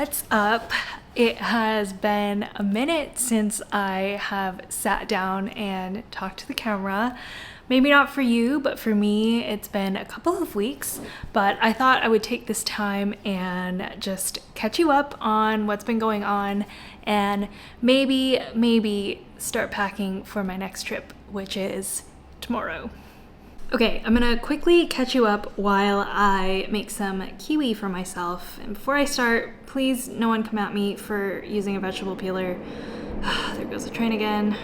What's up? It has been a minute since I have sat down and talked to the camera. Maybe not for you, but for me, it's been a couple of weeks. But I thought I would take this time and just catch you up on what's been going on and maybe start packing for my next trip, which is tomorrow. Okay, I'm gonna quickly catch you up while I make some kiwi for myself. And before I start, please no one come at me for using a vegetable peeler. There goes the train again.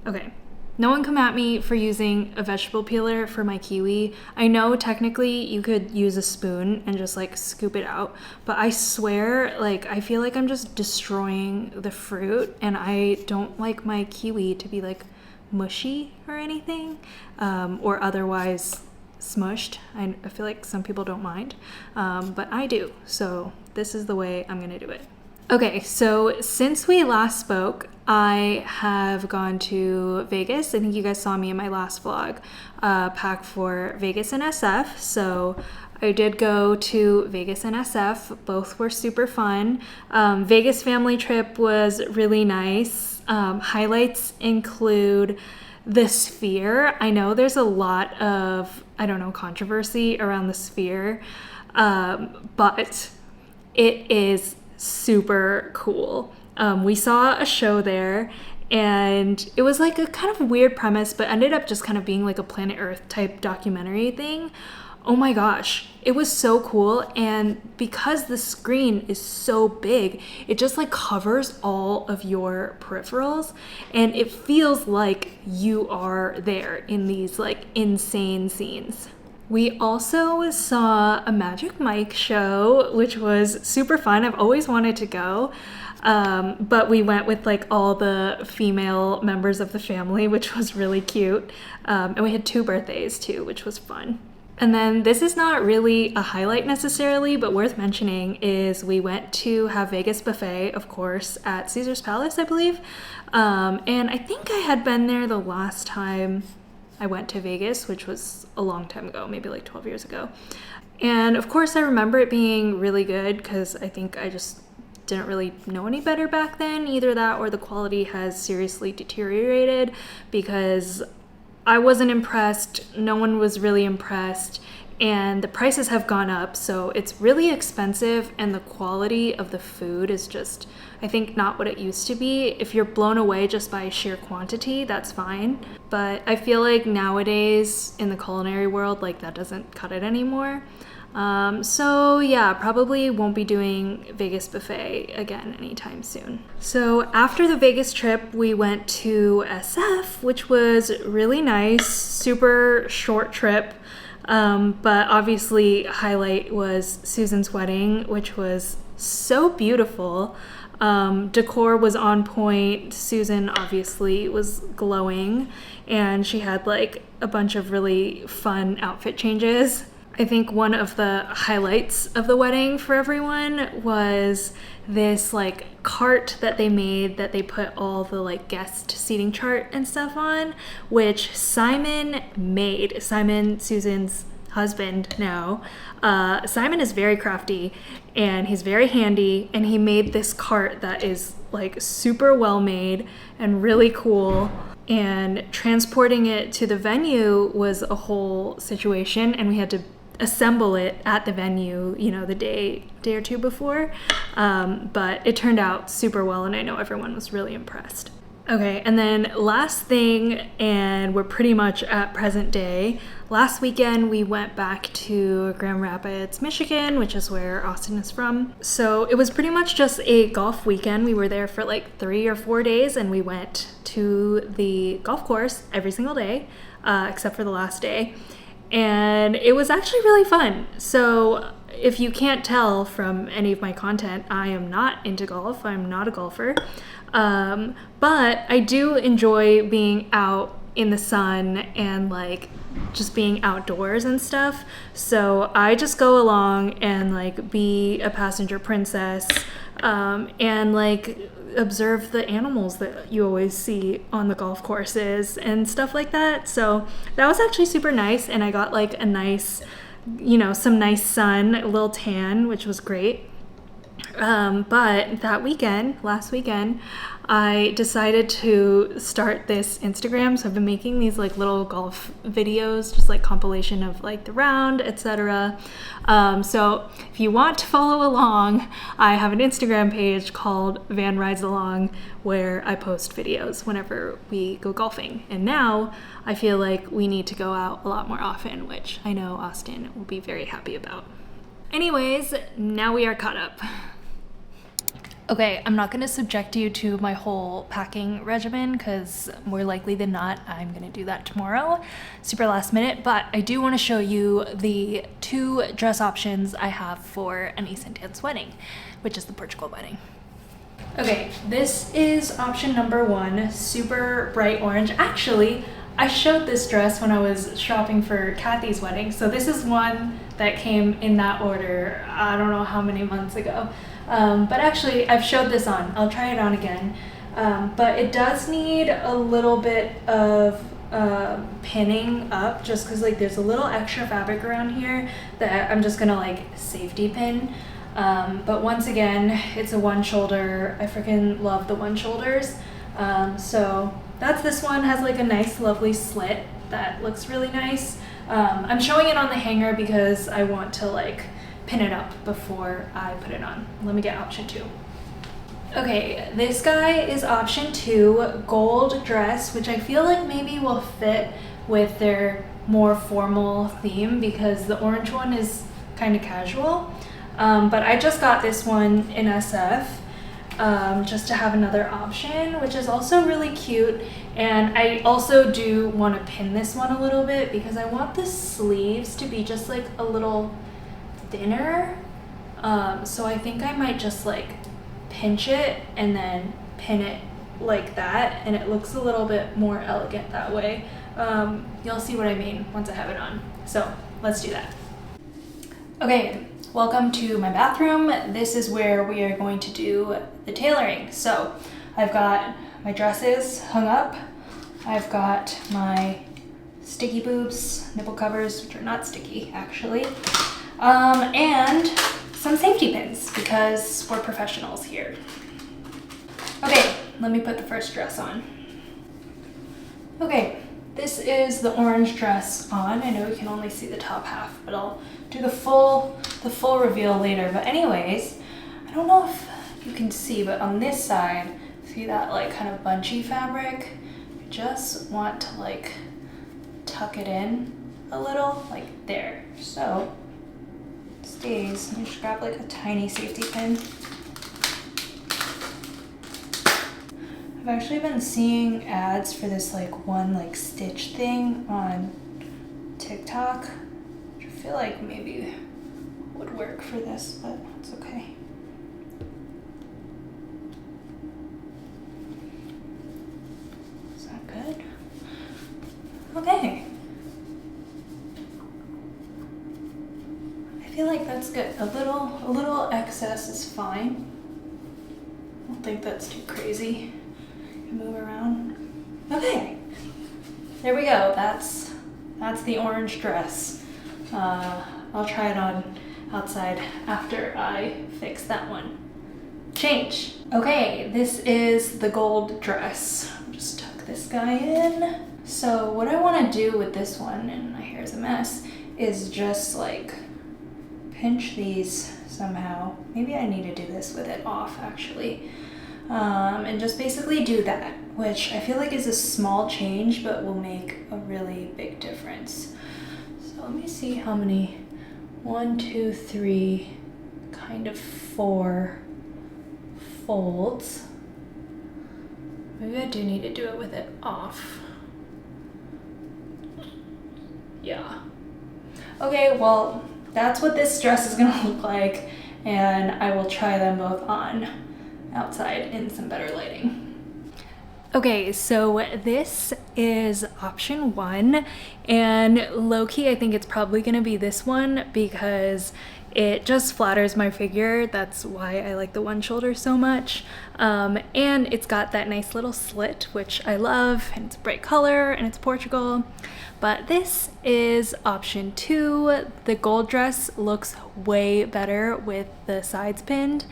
Okay, no one come at me for using a vegetable peeler for my kiwi. I know technically you could use a spoon and just like scoop it out, but I swear, like, I feel like I'm just destroying the fruit, and I don't like my kiwi to be like mushy or anything, or otherwise smushed. I feel like some people don't mind, but I do. So this is the way I'm gonna do it. Okay, so since we last spoke, I have gone to Vegas. I think you guys saw me in my last vlog, pack for Vegas and SF. So I did go to Vegas and SF. Both were super fun. Vegas family trip was really nice. Highlights include the Sphere. I know there's a lot of, controversy around the Sphere, but it is super cool. We saw a show there, and it was like a kind of weird premise, but ended up just kind of being like a Planet Earth type documentary thing. Oh my gosh, it was so cool. And because the screen is so big, it just like covers all of your peripherals, and it feels like you are there in these like insane scenes. We also saw a Magic Mike show, which was super fun. I've always wanted to go, but we went with like all the female members of the family, which was really cute. And we had 2 birthdays too, which was fun. And then this is not really a highlight necessarily, but worth mentioning is we went to have Vegas buffet, of course, at Caesar's Palace, I believe. And I think I had been there the last time I went to Vegas, which was a long time ago, maybe like 12 years ago. And of course, I remember it being really good because I think I just didn't really know any better back then. Either that or the quality has seriously deteriorated, because I wasn't impressed, no one was really impressed, and the prices have gone up, so it's really expensive, and the quality of the food is just, I think, not what it used to be. If you're blown away just by sheer quantity, that's fine, but I feel like nowadays in the culinary world, like, that doesn't cut it anymore. So yeah, probably won't be doing Vegas buffet again anytime soon. So after the Vegas trip, we went to SF, which was really nice, super short trip. But obviously highlight was Susan's wedding, which was so beautiful. Decor was on point. Susan obviously was glowing, and she had like a bunch of really fun outfit changes. I think one of the highlights of the wedding for everyone was this like cart that they made that they put all the like guest seating chart and stuff on, which Simon made. Simon, Susan's husband now. Simon is very crafty and he's very handy, and he made this cart that is like super well made and really cool. And transporting it to the venue was a whole situation, and we had to assemble it at the venue, the day or two before, but it turned out super well, and I know everyone was really impressed. Okay, and then last thing, and we're pretty much at present day, last weekend we went back to Grand Rapids, Michigan, which is where Austin is from. So it was pretty much just a golf weekend. We were there for like 3 or 4 days, and we went to the golf course every single day, except for the last day. And it was actually really fun. So if you can't tell from any of my content, I am not into golf. I'm not a golfer. But I do enjoy being out in the sun and like just being outdoors and stuff. So I just go along and like be a passenger princess, and like observe the animals that you always see on the golf courses and stuff like that. So that was actually super nice, and I got like a nice you know, some nice sun, a little tan, which was great. But that weekend, last weekend, I decided to start this Instagram. So I've been making these like little golf videos, just like compilation of like the round, etc. So if you want to follow along, I have an Instagram page called Van Rides Along where I post videos whenever we go golfing. And now I feel like we need to go out a lot more often, which I know Austin will be very happy about. Anyways, now we are caught up. Okay, I'm not gonna subject you to my whole packing regimen because more likely than not, I'm gonna do that tomorrow, super last minute, but I do wanna show you the 2 dress options I have for an East Indian's wedding, which is the Portugal wedding. Okay, this is option number 1, super bright orange. Actually, I showed this dress when I was shopping for Kathy's wedding, so this is one that came in that order, I don't know how many months ago. But actually, I've showed this on. I'll try it on again. But it does need a little bit of pinning up just because like there's a little extra fabric around here that I'm just gonna like safety pin. But once again, it's a one shoulder. I freaking love the one shoulders. So that's this one, has like a nice lovely slit that looks really nice. I'm showing it on the hanger because I want to like pin it up before I put it on. Let me get option 2. Okay, this guy is option 2, gold dress, which I feel like maybe will fit with their more formal theme because the orange one is kind of casual. But I just got this one in SF just to have another option, which is also really cute. And I also do want to pin this one a little bit because I want the sleeves to be just like a little thinner, so I think I might just like pinch it and then pin it like that, and it looks a little bit more elegant that way. You'll see what I mean once I have it on, so let's do that. Okay, welcome to my bathroom. This is where we are going to do the tailoring. So I've got my dresses hung up, I've got my sticky boobs, nipple covers, which are not sticky actually, and some safety pins because we're professionals here. Okay, let me put the first dress on. Okay, this is the orange dress on. I know you can only see the top half, but I'll do the full reveal later. But anyways, I don't know if you can see, but on this side, see that like kind of bunchy fabric? I just want to like tuck it in a little, like there. So stays. You just grab like a tiny safety pin. I've actually been seeing ads for this like one like stitch thing on TikTok, which I feel like maybe would work for this, but it's okay. Is that good? Okay. I feel like that's good. A little excess is fine. I don't think that's too crazy. Move around. Okay, there we go. That's the orange dress. I'll try it on outside after I fix that one. Change. Okay, this is the gold dress. I'll just tuck this guy in. So what I want to do with this one, and my hair's a mess, is just like pinch these somehow. Maybe I need to do this with it off actually. And just basically do that, which I feel like is a small change but will make a really big difference. So let me see how many, 1, 2, 3, kind of 4 folds. Maybe I do need to do it with it off. Yeah. Okay, well, that's what this dress is gonna look like, and I will try them both on outside in some better lighting. Okay, so this is option 1, and low-key I think it's probably gonna be this one because it just flatters my figure. That's why I like the one shoulder so much. And it's got that nice little slit, which I love, and it's a bright color, and it's Portugal. But this is option 2. The gold dress looks way better with the sides pinned,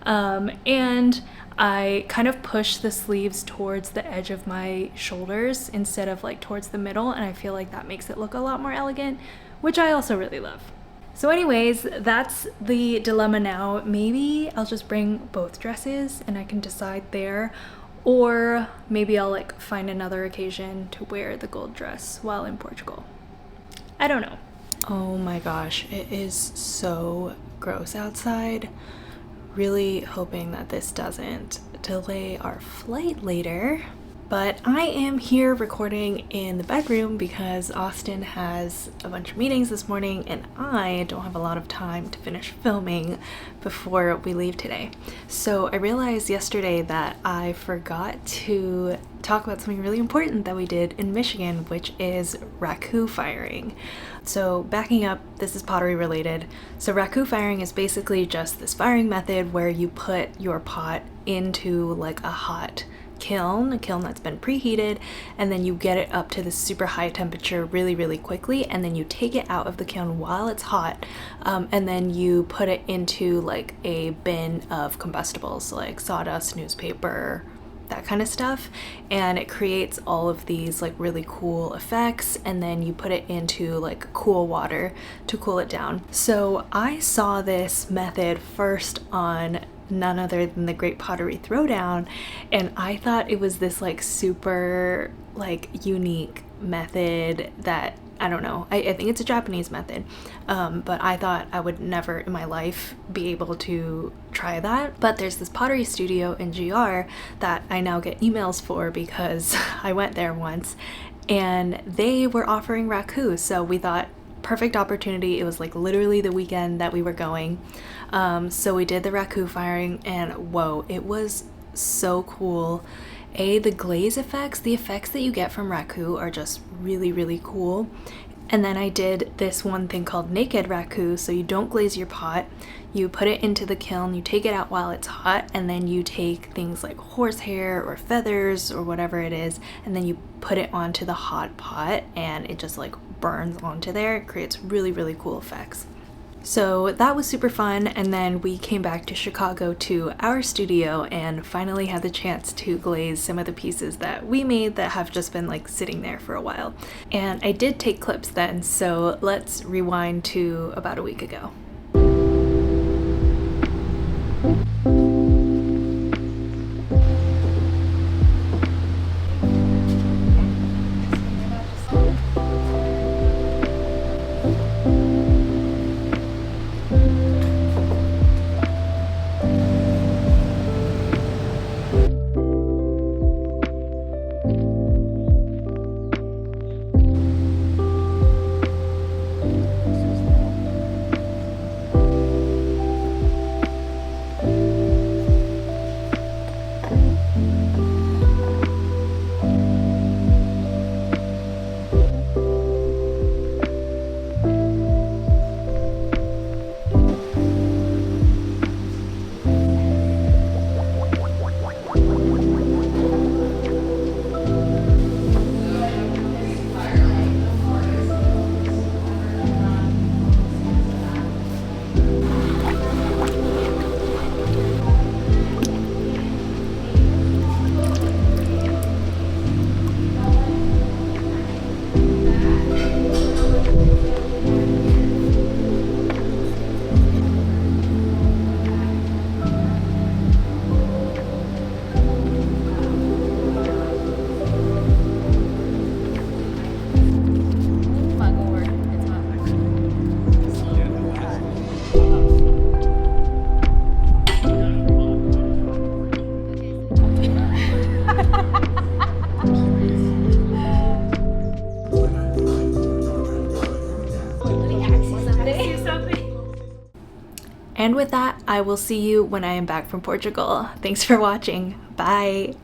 and I kind of push the sleeves towards the edge of my shoulders instead of like towards the middle, and I feel like that makes it look a lot more elegant, which I also really love. So anyways, that's the dilemma now. Maybe I'll just bring both dresses and I can decide there, or maybe I'll like find another occasion to wear the gold dress while in Portugal. I don't know. Oh my gosh, it is so gross outside. Really hoping that this doesn't delay our flight later. But I am here recording in the bedroom because Austin has a bunch of meetings this morning and I don't have a lot of time to finish filming before we leave today. So I realized yesterday that I forgot to talk about something really important that we did in Michigan, which is Raku firing. So backing up, this is pottery related. So Raku firing is basically just this firing method where you put your pot into like a hot kiln, a kiln that's been preheated, and then you get it up to this super high temperature really quickly, and then you take it out of the kiln while it's hot, and then you put it into like a bin of combustibles like sawdust, newspaper, that kind of stuff, and it creates all of these like really cool effects, and then you put it into like cool water to cool it down. So I saw this method first on none other than the Great Pottery Throwdown, and I thought it was this like super like unique method that I don't know, I think it's a Japanese method, but I thought I would never in my life be able to try that. But there's this pottery studio in GR that I now get emails for because I went there once and they were offering Raku, so we thought perfect opportunity. It was like literally the weekend that we were going, so we did the Raku firing, and whoa, it was so cool. The glaze effects, the effects that you get from Raku are just really cool. And then I did this one thing called naked Raku, so you don't glaze your pot, you put it into the kiln, you take it out while it's hot, and then you take things like horsehair or feathers or whatever it is, and then you put it onto the hot pot and it just like burns onto there. It creates really cool effects. So that was super fun, and then we came back to Chicago to our studio and finally had the chance to glaze some of the pieces that we made that have just been like sitting there for a while. And I did take clips then, so let's rewind to about a week ago. And with that, I will see you when I am back from Portugal. Thanks for watching. Bye.